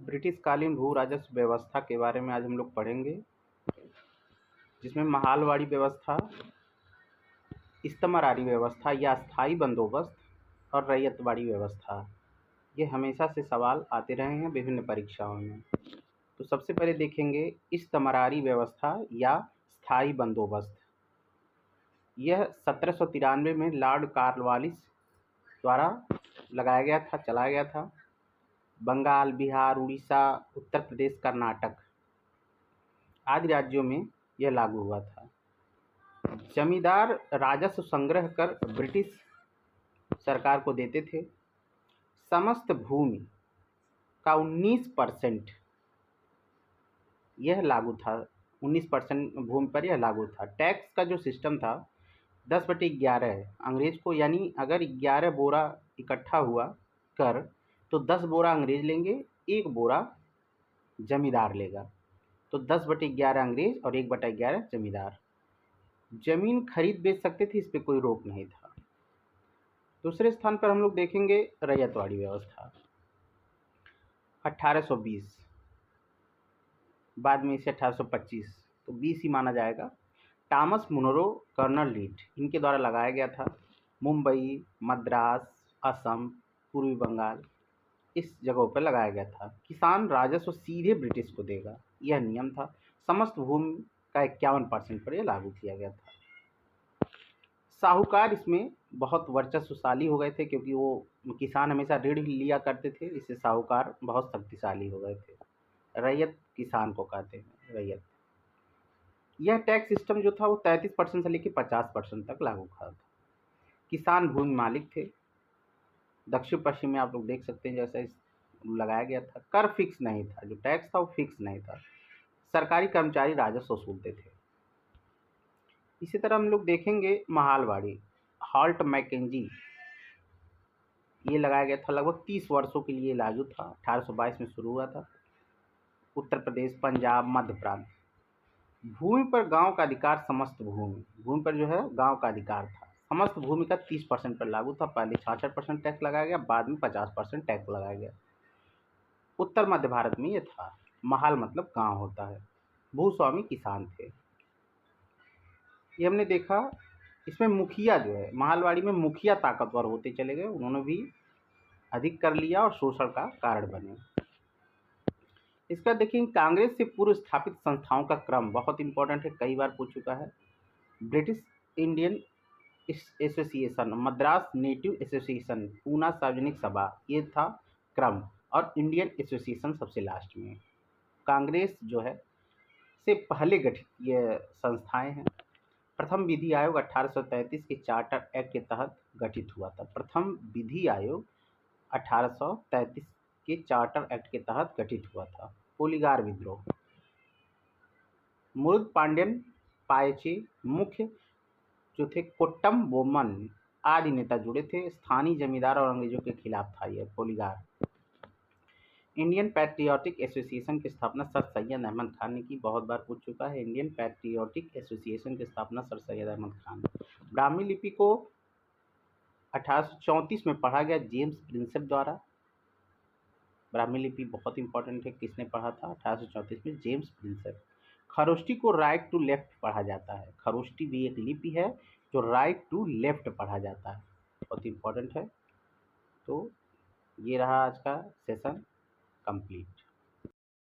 ब्रिटिशकालीन भू राजस्व व्यवस्था के बारे में आज हम लोग पढ़ेंगे, जिसमें महालवाड़ी व्यवस्था, इस्तमरारी व्यवस्था या स्थायी बंदोबस्त और रैयतवाड़ी व्यवस्था, ये हमेशा से सवाल आते रहे हैं विभिन्न परीक्षाओं में। तो सबसे पहले देखेंगे इस्तमरारी व्यवस्था या स्थायी बंदोबस्त। यह 1793 में लॉर्ड कॉर्नवालिस द्वारा लगाया गया था, चलाया गया था। बंगाल, बिहार, उड़ीसा, उत्तर प्रदेश, कर्नाटक आदि राज्यों में यह लागू हुआ था। जमींदार राजस्व संग्रह कर ब्रिटिश सरकार को देते थे। समस्त भूमि का 19% यह लागू था, 19% भूमि पर यह लागू था। टैक्स का जो सिस्टम था 10/11 अंग्रेज को, यानी अगर 11 बोरा इकट्ठा हुआ कर तो 10 बोरा अंग्रेज लेंगे, 1 बोरा जमींदार लेगा। तो 10/11 अंग्रेज और 1/11 जमींदार। जमीन खरीद बेच सकते थे, इस पर कोई रोक नहीं था। दूसरे स्थान पर हम लोग देखेंगे रैयतवाड़ी व्यवस्था, 1820, बाद में इसे 1825, तो 20 ही माना जाएगा। टॉमस मुनरो, कर्नल रीड, इनके द्वारा लगाया गया था। मुंबई, मद्रास, असम, पूर्वी बंगाल, इस जगहों पर लगाया गया था। किसान राजस्व सीधे ब्रिटिश को देगा, यह नियम था। समस्त भूमि का 51% पर यह लागू किया गया था। साहूकार इसमें बहुत वर्चस्वशाली हो गए थे, क्योंकि वो किसान हमेशा ऋण लिया करते थे, इससे साहूकार बहुत शक्तिशाली हो गए थे। रैयत किसान को कहते हैं, रैयत। यह टैक्स सिस्टम जो था वो 33% से लेकर 50% तक लागू था। किसान भूमि मालिक थे। दक्षिण पश्चिम में आप लोग देख सकते हैं जैसा लगाया गया था। कर फिक्स नहीं था, जो टैक्स था वो फिक्स नहीं था। सरकारी कर्मचारी राजस्व वसूलते थे। इसी तरह हम लोग देखेंगे महालवाड़ी, हॉल्ट मैकेंजी, ये लगाया गया था। लगभग 30 वर्षों के लिए लागू था। 1822 में शुरू हुआ था। उत्तर प्रदेश, पंजाब, मध्य प्रांत। भूमि पर गांव का अधिकार, समस्त भूमि पर जो है गांव का अधिकार था। समस्त भूमि का 30% पर लागू था। पहले 66% टैक्स लगाया गया, बाद में 50% टैक्स लगाया गया। उत्तर मध्य भारत में ये था। महाल मतलब गांव होता है। भूस्वामी किसान थे। ये हमने देखा। इसमें मुखिया जो है, महालवाड़ी में मुखिया ताकतवर होते चले गए, उन्होंने भी अधिक कर लिया और शोषण का कारण बने। इसका देखिए, कांग्रेस से पूर्व स्थापित संस्थाओं का क्रम बहुत इंपॉर्टेंट है, कई बार पूछ चुका है। British Indian association, Madras native association, Poona सार्वजनिक सभा, ये था क्रम, और इंडियन एसोसिएशन सबसे लास्ट में। कांग्रेस जो है से पहले गठित ये संस्थाएं हैं। प्रथम विधि आयोग 1833 के चार्टर एक्ट के तहत गठित हुआ था। प्रथम विधि आयोग 1833 के चार्टर एक्ट के तहत गठित हुआ था। पोलीगार विद्रोह, मुरुद पांड्यन पायचे मुख्य जो थे, कोट्टम बोमन आदि नेता जुड़े थे। स्थानीय जमींदार और अंग्रेजों के खिलाफ था यह पोलीगार। इंडियन पैट्रियोटिक एसोसिएशन की स्थापना सर सैयद अहमद खान ने की, बहुत बार पूछ चुका है। इंडियन पैट्रियोटिक एसोसिएशन की स्थापना सर सैयद अहमद खान। ब्राह्मी लिपि को 1834 में पढ़ा गया जेम्स प्रिंसेप द्वारा। ब्राह्मी लिपि बहुत इंपॉर्टेंट है, किसने पढ़ा था? 1834 में जेम्स प्रिंसेप। खरोष्टी को राइट टू लेफ्ट पढ़ा जाता है। खरोष्टी भी एक लिपि है जो राइट टू लेफ्ट पढ़ा जाता है, बहुत इंपॉर्टेंट है। तो ये रहा आज का सेशन कंप्लीट।